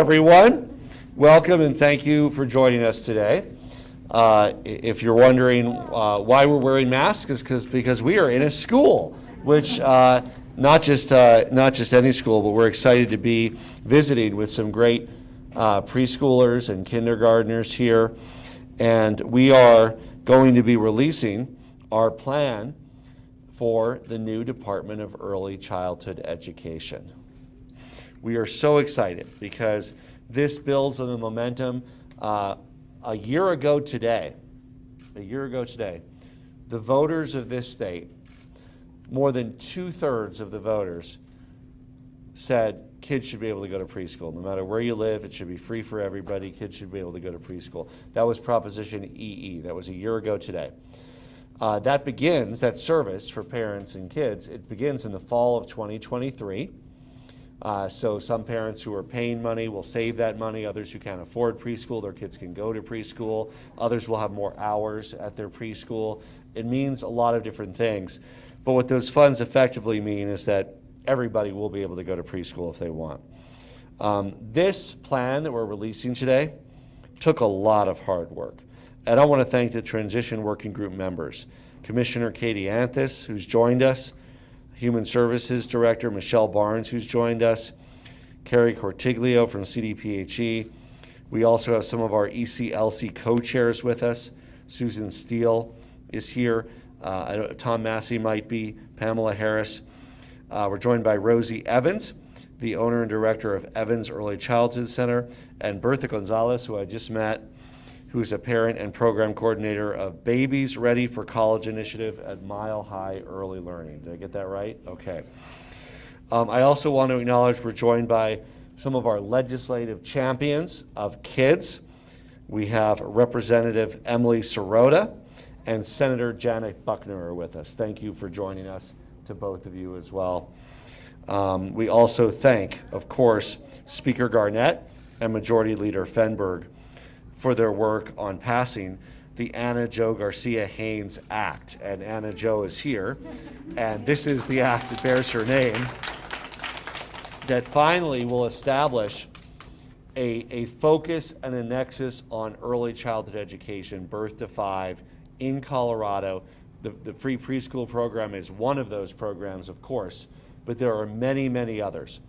everyone. Welcome and thank you for joining us today. If you're wondering why we're wearing masks, is because we are in a school, which not just any school, but we're excited to be visiting with some great preschoolers and kindergartners here, and we are going to be releasing our plan for the new Department of Early Childhood Education. We are so excited because this builds on the momentum. A year ago today, the voters of this state, more than 2/3 of the voters said kids should be able to go to preschool. No matter where you live, it should be free for everybody. Kids should be able to go to preschool. That was Proposition EE. That was a year ago today. That service for parents and kids, it begins in the fall of 2023. So some parents who are paying money will save that money. Others who can't afford preschool, their kids can go to preschool. Others will have more hours at their preschool. It means a lot of different things. But what those funds effectively mean is that everybody will be able to go to preschool if they want. This plan that we're releasing today took a lot of hard work. And I want to thank the Transition Working Group members, Commissioner Katie Anthos, who's joined us, Human Services Director Michelle Barnes, who's joined us, Carrie Cortiglio from CDPHE. We also have some of our ECLC co-chairs with us. Susan Steele is here. Tom Massey might be, Pamela Harris. We're joined by Rosie Evans, the owner and director of Evans Early Childhood Center, and Bertha Gonzalez, who I just met, who is a parent and program coordinator of Babies Ready for College Initiative at Mile High Early Learning. Did I get that right? Okay. I also want to acknowledge we're joined by some of our legislative champions of kids. We have Representative Emily Sirota and Senator Janet Buckner are with us. Thank you for joining us, to both of you as well. We also thank, of course, Speaker Garnett and Majority Leader Fenberg for their work on passing the Anna Jo Garcia Haynes Act. And Anna Jo is here, and this is the act that bears her name, that finally will establish a focus and a nexus on early childhood education, birth to 5, in Colorado. The free preschool program is one of those programs, of course, but there are many, many others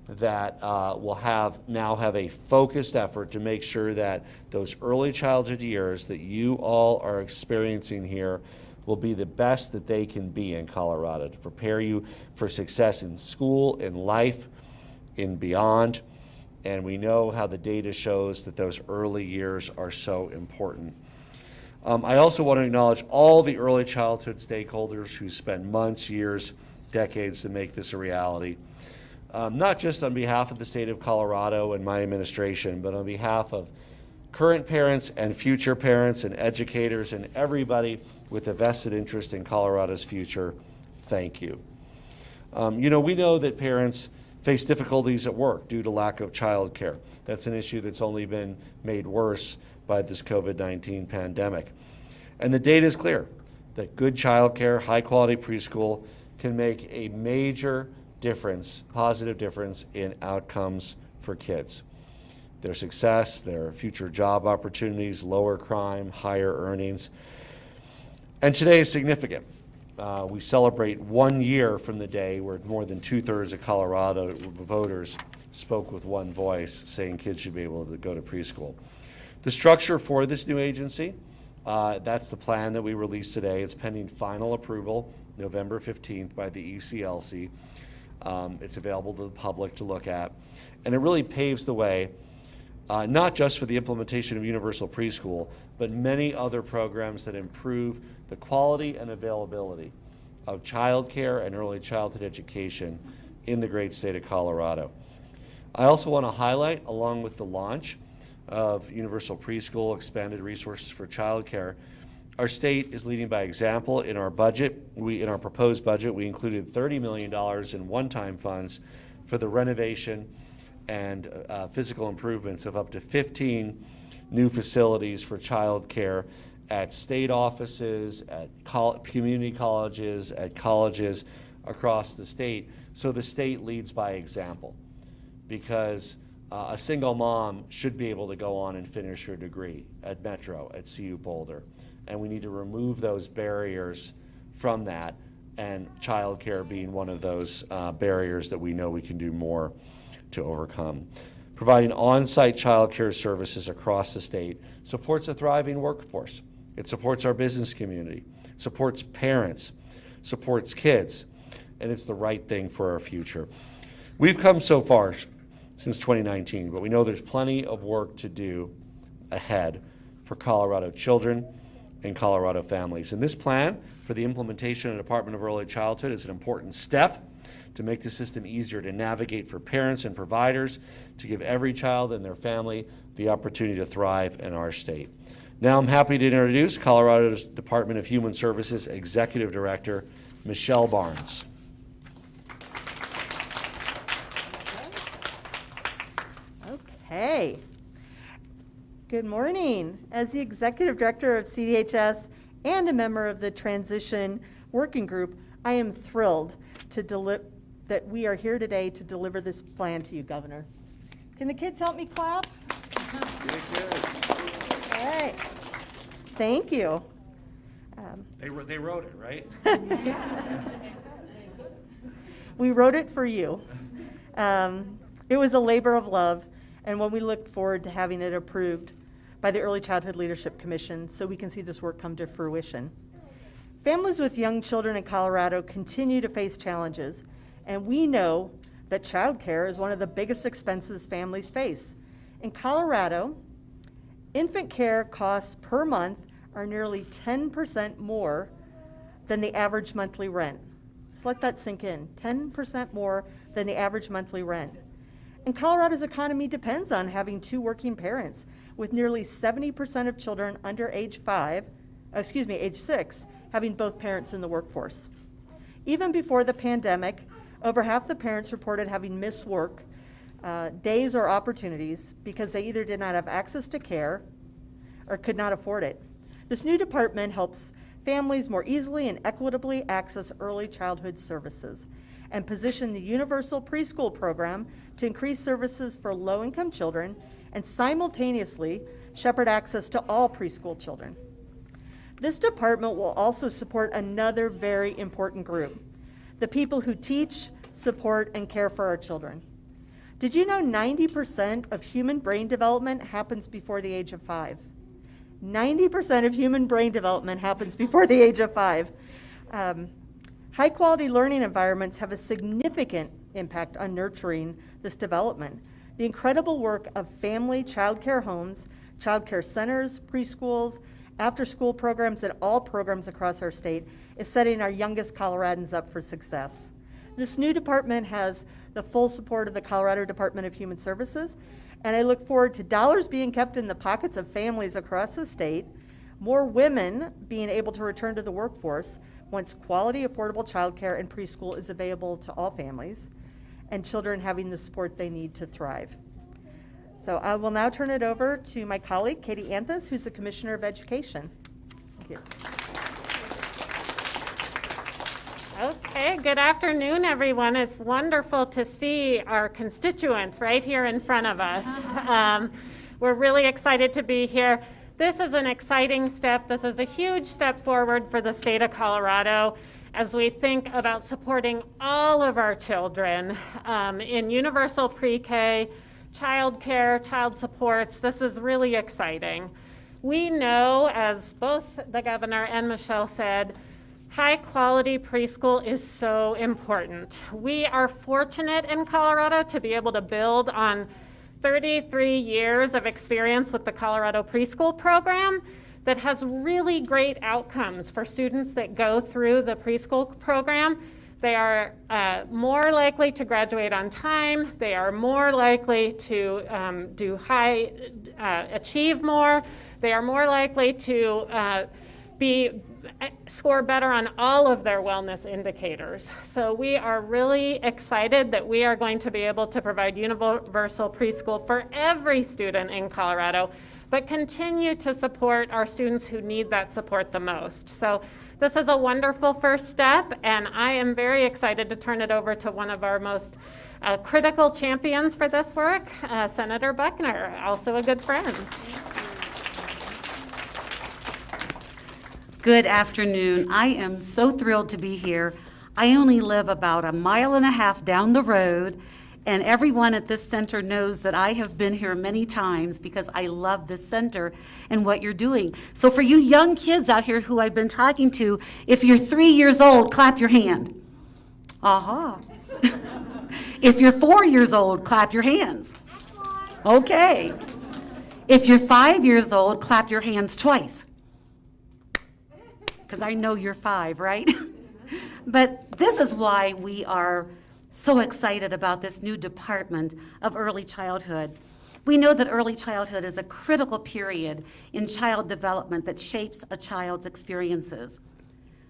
that will now have a focused effort to make sure that those early childhood years that you all are experiencing here will be the best that they can be in Colorado, to prepare you for success in school, in life, in beyond. And we know how the data shows that those early years are so important. I also want to acknowledge all the early childhood stakeholders who spend months, years, decades to make this a reality. Not just on behalf of the state of Colorado and my administration, but on behalf of current parents and future parents and educators and everybody with a vested interest in Colorado's future. Thank you. We know that parents face difficulties at work due to lack of child care. That's an issue that's only been made worse by this COVID-19 pandemic. And the data is clear that good child care, high quality preschool can make a major difference, positive difference in outcomes for kids. Their success, their future job opportunities, lower crime, higher earnings. And today is significant. We celebrate 1 year from the day where more than 2/3 of Colorado voters spoke with one voice saying kids should be able to go to preschool. The structure for this new agency, that's the plan that we released today. It's pending final approval November 15th by the ECLC. It's available to the public to look at. And it really paves the way, not just for the implementation of universal preschool, but many other programs that improve the quality and availability of childcare and early childhood education in the great state of Colorado. I also want to highlight, along with the launch of universal preschool, expanded resources for childcare, our state is leading by example. In our budget, in our proposed budget, we included $30 million in one-time funds for the renovation and physical improvements of up to 15 new facilities for child care at state offices, at community colleges, at colleges across the state. So the state leads by example, because A single mom should be able to go on and finish her degree at Metro, at CU Boulder. And we need to remove those barriers from that, and childcare being one of those barriers that we know we can do more to overcome. Providing on-site childcare services across the state supports a thriving workforce. It supports our business community, supports parents, supports kids, and it's the right thing for our future. We've come so far since 2019, but we know there's plenty of work to do ahead for Colorado children and Colorado families. And this plan for the implementation of the Department of Early Childhood is an important step to make the system easier to navigate for parents and providers, to give every child and their family the opportunity to thrive in our state. Now I'm happy to introduce Colorado's Department of Human Services Executive Director, Michelle Barnes. Okay. Good morning. As the Executive Director of CDHS and a member of the Transition Working Group, I am thrilled that we are here today to deliver this plan to you, Governor. Can the kids help me clap? All right. Thank you. They wrote it, right? We wrote it for you. It was a labor of love, and one we look forward to having it approved by the Early Childhood Leadership Commission so we can see this work come to fruition. Families with young children in Colorado continue to face challenges, and we know that childcare is one of the biggest expenses families face. In Colorado, infant care costs per month are nearly 10% more than the average monthly rent. Just let that sink in, 10% more than the average monthly rent. And Colorado's economy depends on having two working parents, with nearly 70% of children under age 6, having both parents in the workforce. Even before the pandemic, over half the parents reported having missed work days or opportunities because they either did not have access to care or could not afford it. This new department helps families more easily and equitably access early childhood services and position the universal preschool program to increase services for low-income children and simultaneously shepherd access to all preschool children. This department will also support another very important group, the people who teach, support, and care for our children. Did you know 90% of human brain development happens before the age of 5? 90% of human brain development happens before the age of 5. High-quality learning environments have a significant impact on nurturing this development. The incredible work of family childcare homes, childcare centers, preschools, after-school programs, and all programs across our state is setting our youngest Coloradans up for success. This new department has the full support of the Colorado Department of Human Services, and I look forward to dollars being kept in the pockets of families across the state, more women being able to return to the workforce once quality, affordable childcare and preschool is available to all families, and children having the support they need to thrive. So I will now turn it over to my colleague, Katie Anthos, who's the Commissioner of Education. Thank you. Okay, good afternoon, everyone. It's wonderful to see our constituents right here in front of us. We're really excited to be here. This is an exciting step. This is a huge step forward for the state of Colorado as we think about supporting all of our children in universal pre-K, child care, child supports. This is really exciting. We know, as both the governor and Michelle said, high quality preschool is so important. We are fortunate in Colorado to be able to build on 33 years of experience with the Colorado preschool program that has really great outcomes for students that go through the preschool program. They are more likely to graduate on time. They are more likely to achieve more. They are more likely to score better on all of their wellness indicators. So we are really excited that we are going to be able to provide universal preschool for every student in Colorado but continue to support our students who need that support the most. So this is a wonderful first step, and I am very excited to turn it over to one of our most critical champions for this work, Senator Buckner, also a good friend. Good afternoon. I am so thrilled to be here. I only live about 1.5 miles down the road, and everyone at this center knows that I have been here many times because I love this center and what you're doing. So for you young kids out here who I've been talking to, if you're 3 years old, clap your hand. Aha. If you're 4 years old, clap your hands. Okay. If you're 5 years old, clap your hands twice. Because I know you're 5, right? But this is why we are so excited about this new department of early childhood. We know that early childhood is a critical period in child development that shapes a child's experiences.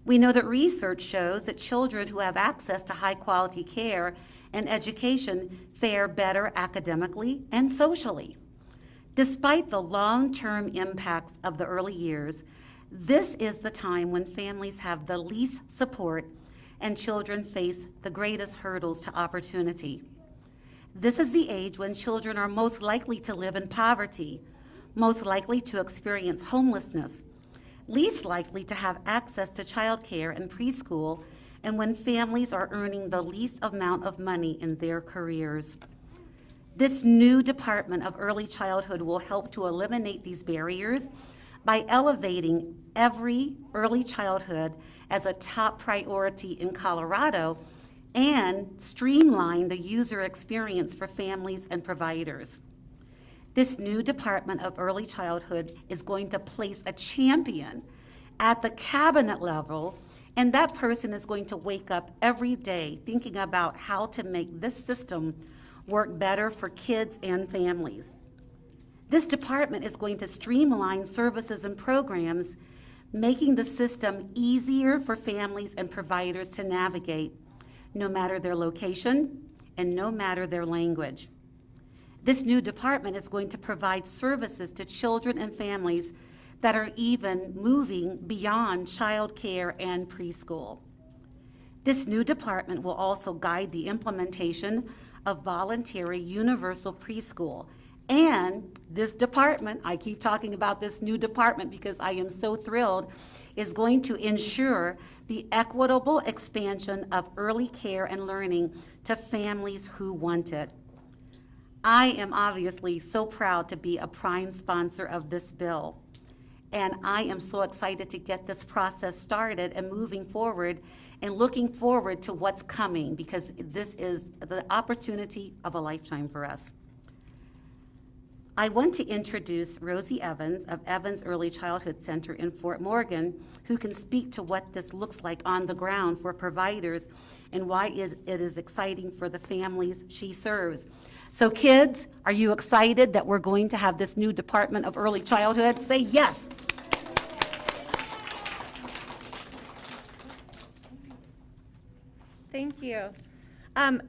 We know that research shows that children who have access to high-quality care and education fare better academically and socially. Despite the long-term impacts of the early years, this is the time when families have the least support and children face the greatest hurdles to opportunity. This is the age when children are most likely to live in poverty, most likely to experience homelessness, least likely to have access to childcare and preschool, and when families are earning the least amount of money in their careers. This new Department of Early Childhood will help to eliminate these barriers by elevating every early childhood as a top priority in Colorado and streamline the user experience for families and providers. This new Department of Early Childhood is going to place a champion at the cabinet level, and that person is going to wake up every day thinking about how to make this system work better for kids and families. This department is going to streamline services and programs, making the system easier for families and providers to navigate, no matter their location and no matter their language. This new department is going to provide services to children and families that are even moving beyond child care and preschool. This new department will also guide the implementation of voluntary universal preschool. And this department, I keep talking about this new department because I am so thrilled, is going to ensure the equitable expansion of early care and learning to families who want it. I am obviously so proud to be a prime sponsor of this bill. And I am so excited to get this process started and moving forward and looking forward to what's coming, because this is the opportunity of a lifetime for us. I want to introduce Rosie Evans of Evans Early Childhood Center in Fort Morgan, who can speak to what this looks like on the ground for providers and why it is exciting for the families she serves. So kids, are you excited that we're going to have this new Department of Early Childhood? Say yes. Thank you.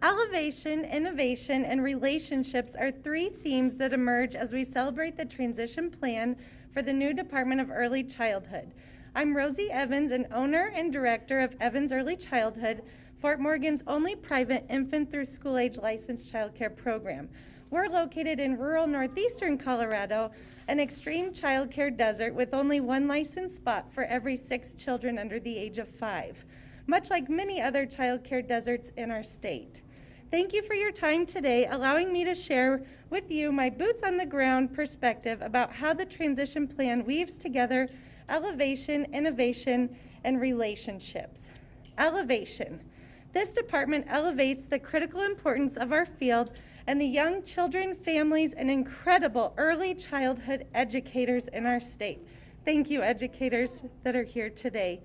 Elevation, innovation, and relationships are 3 themes that emerge as we celebrate the transition plan for the new Department of Early Childhood. I'm Rosie Evans, an owner and director of Evans Early Childhood, Fort Morgan's only private infant through school age licensed childcare program. We're located in rural northeastern Colorado, an extreme childcare desert with only 1 licensed spot for every 6 children under the age of 5. Much like many other childcare deserts in our state. Thank you for your time today, allowing me to share with you my boots on the ground perspective about how the transition plan weaves together elevation, innovation, and relationships. Elevation. This department elevates the critical importance of our field and the young children, families, and incredible early childhood educators in our state. Thank you, educators that are here today.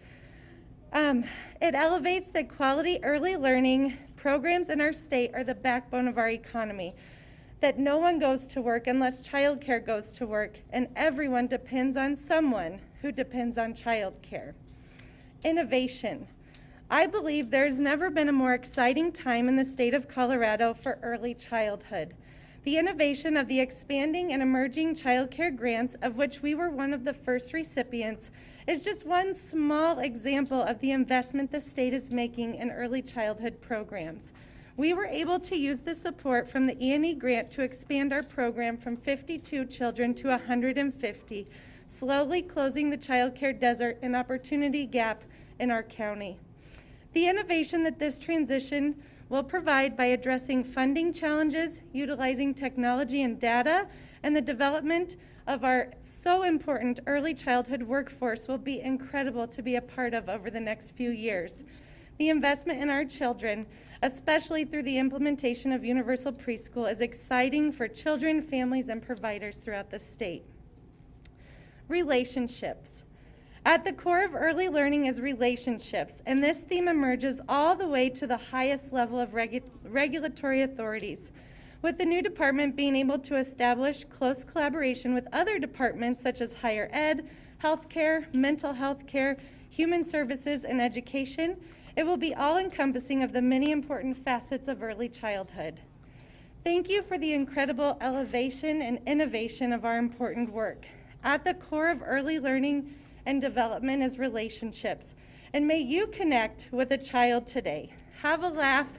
It elevates the quality early learning programs in our state are the backbone of our economy. That no one goes to work unless childcare goes to work, and everyone depends on someone who depends on childcare. Innovation. I believe there's never been a more exciting time in the state of Colorado for early childhood. The innovation of the expanding and emerging child care grants, of which we were one of the first recipients, is just one small example of the investment the state is making in early childhood programs. We were able to use the support from the E&E grant to expand our program from 52 children to 150, slowly closing the child care desert and opportunity gap in our county. The innovation that this transition will provide by addressing funding challenges, utilizing technology and data, and the development of our so important early childhood workforce will be incredible to be a part of over the next few years. The investment in our children, especially through the implementation of universal preschool, is exciting for children, families, and providers throughout the state. Relationships. At the core of early learning is relationships, and this theme emerges all the way to the highest level of regulatory authorities, with the new department being able to establish close collaboration with other departments such as higher ed, healthcare, mental health care, human services, and education. It will be all-encompassing of the many important facets of early childhood. Thank you for the incredible elevation and innovation of our important work. At the core of early learning and development is relationships. And may you connect with a child today. Have a laugh,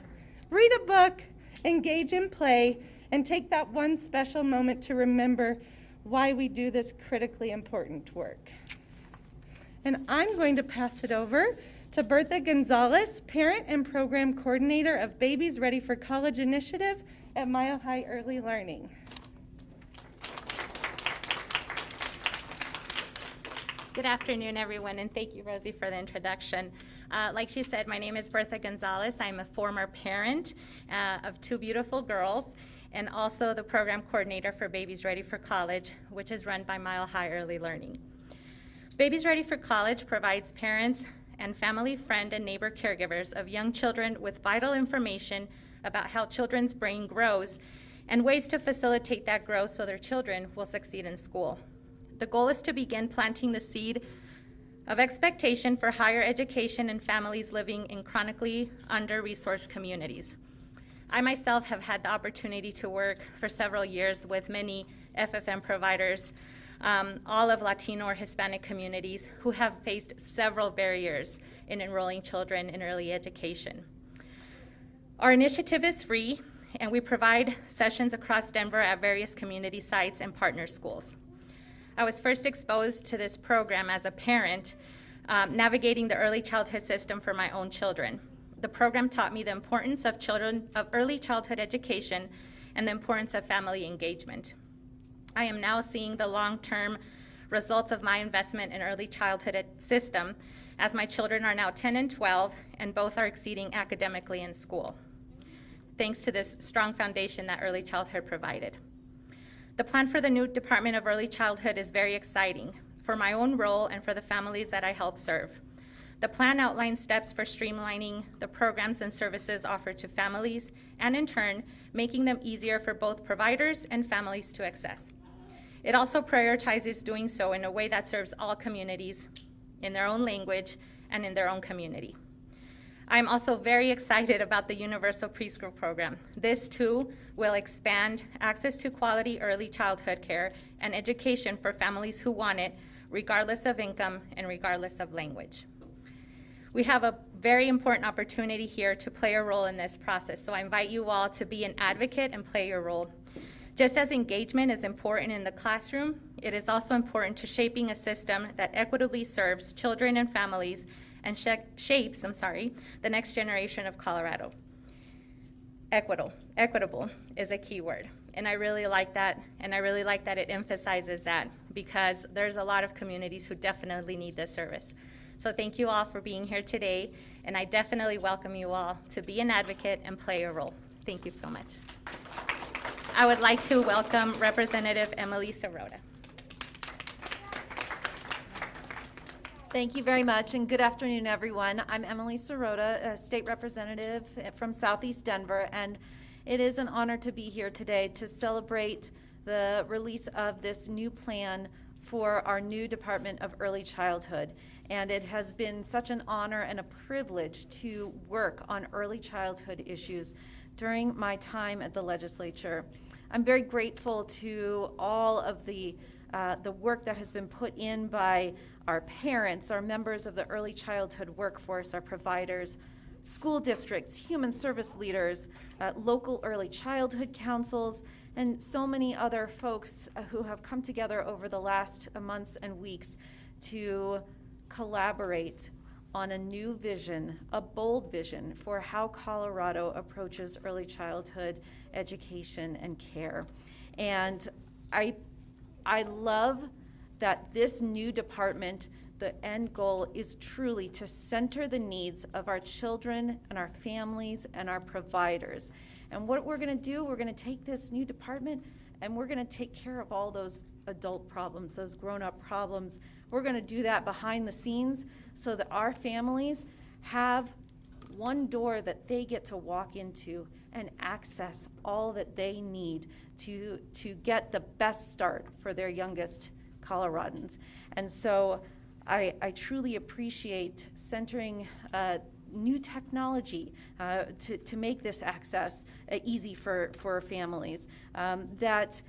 read a book, engage in play, and take that one special moment to remember why we do this critically important work. And I'm going to pass it over to Bertha Gonzalez, Parent and Program Coordinator of Babies Ready for College Initiative at Mile High Early Learning. Good afternoon, everyone, and thank you, Rosie, for the introduction. Like she said, my name is Bertha Gonzalez. I'm a former parent of two beautiful girls and also the program coordinator for Babies Ready for College, which is run by Mile High Early Learning. Babies Ready for College provides parents and family, friend, and neighbor caregivers of young children with vital information about how children's brain grows and ways to facilitate that growth so their children will succeed in school. The goal is to begin planting the seed of expectation for higher education in families living in chronically under-resourced communities. I myself have had the opportunity to work for several years with many FFM providers, all of Latino or Hispanic communities who have faced several barriers in enrolling children in early education. Our initiative is free, and we provide sessions across Denver at various community sites and partner schools. I was first exposed to this program as a parent, navigating the early childhood system for my own children. The program taught me the importance of early childhood education and the importance of family engagement. I am now seeing the long-term results of my investment in early childhood system, as my children are now 10 and 12, and both are exceeding academically in school, thanks to this strong foundation that early childhood provided. The plan for the new Department of Early Childhood is very exciting for my own role and for the families that I help serve. The plan outlines steps for streamlining the programs and services offered to families, and in turn, making them easier for both providers and families to access. It also prioritizes doing so in a way that serves all communities in their own language and in their own community. I'm also very excited about the Universal Preschool program. This too will expand access to quality early childhood care and education for families who want it, regardless of income and regardless of language. We have a very important opportunity here to play a role in this process, so I invite you all to be an advocate and play your role. Just as engagement is important in the classroom, it is also important to shaping a system that equitably serves children and families and shapes the next generation of Colorado. Equitable is a key word, and I really like that, and I really like that it emphasizes that, because there's a lot of communities who definitely need this service. So thank you all for being here today, and I definitely welcome you all to be an advocate and play a role. Thank you so much. I would like to welcome Representative Emily Sirota. Thank you very much, and good afternoon, everyone. I'm Emily Sirota, a state representative from Southeast Denver, and it is an honor to be here today to celebrate the release of this new plan for our new Department of Early Childhood. And it has been such an honor and a privilege to work on early childhood issues during my time at the legislature. I'm very grateful to all of the work that has been put in by our parents, our members of the early childhood workforce, our providers, school districts, human service leaders, local early childhood councils, and so many other folks who have come together over the last months and weeks to collaborate on a new vision, a bold vision for how Colorado approaches early childhood education and care. And I love that this new department, the end goal is truly to center the needs of our children and our families and our providers. And what we're gonna do, we're gonna take this new department and we're gonna take care of all those adult problems, those grown-up problems. We're gonna do that behind the scenes so that our families have one door that they get to walk into and access all that they need to get the best start for their youngest Coloradans. And so I truly appreciate centering new technology to make this access easy for families, that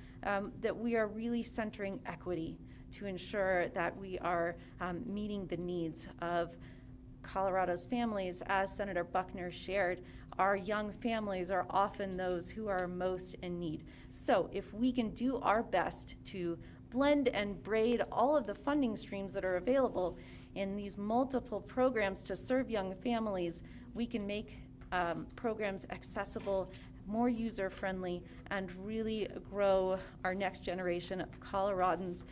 we are really centering equity to ensure that we are meeting the needs of Colorado's families. As Senator Buckner shared, our young families are often those who are most in need. So if we can do our best to blend and braid all of the funding streams that are available in these multiple programs to serve young families, we can make programs accessible, more user-friendly, and really grow our next generation of Coloradans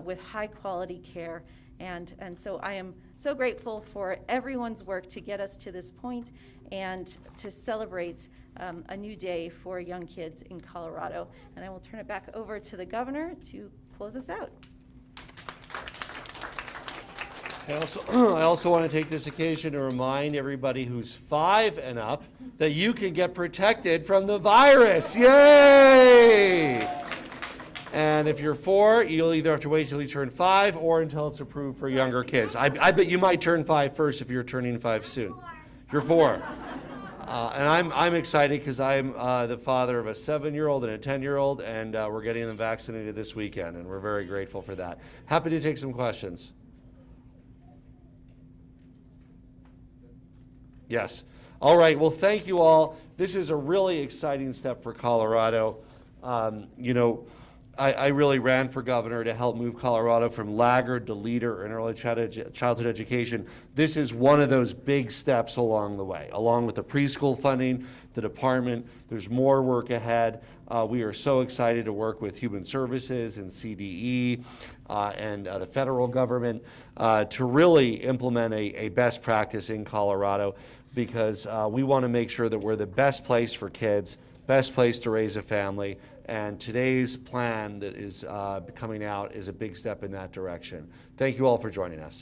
with high-quality care. And so I am so grateful for everyone's work to get us to this point and to celebrate a new day for young kids in Colorado. And I will turn it back over to the governor to close us out. I also want to take this occasion to remind everybody who's 5 and up that you can get protected from the virus. Yay! And if you're 4, you'll either have to wait till you turn 5 or until it's approved for younger kids. I bet you might turn 5 first if you're turning 5 soon. You're 4. And I'm excited because I'm the father of a 7-year-old and a 10-year-old, and we're getting them vaccinated this weekend, and we're very grateful for that. Happy to take some questions. Yes. All right. Well, thank you all. This is a really exciting step for Colorado. I really ran for governor to help move Colorado from laggard to leader in early childhood education. This is one of those big steps along the way. Along with the preschool funding, the department, there's more work ahead. We are so excited to work with Human Services and CDE and the federal government to really implement a best practice in Colorado, because we want to make sure that we're the best place for kids, best place to raise a family. And today's plan that is coming out is a big step in that direction. Thank you all for joining us.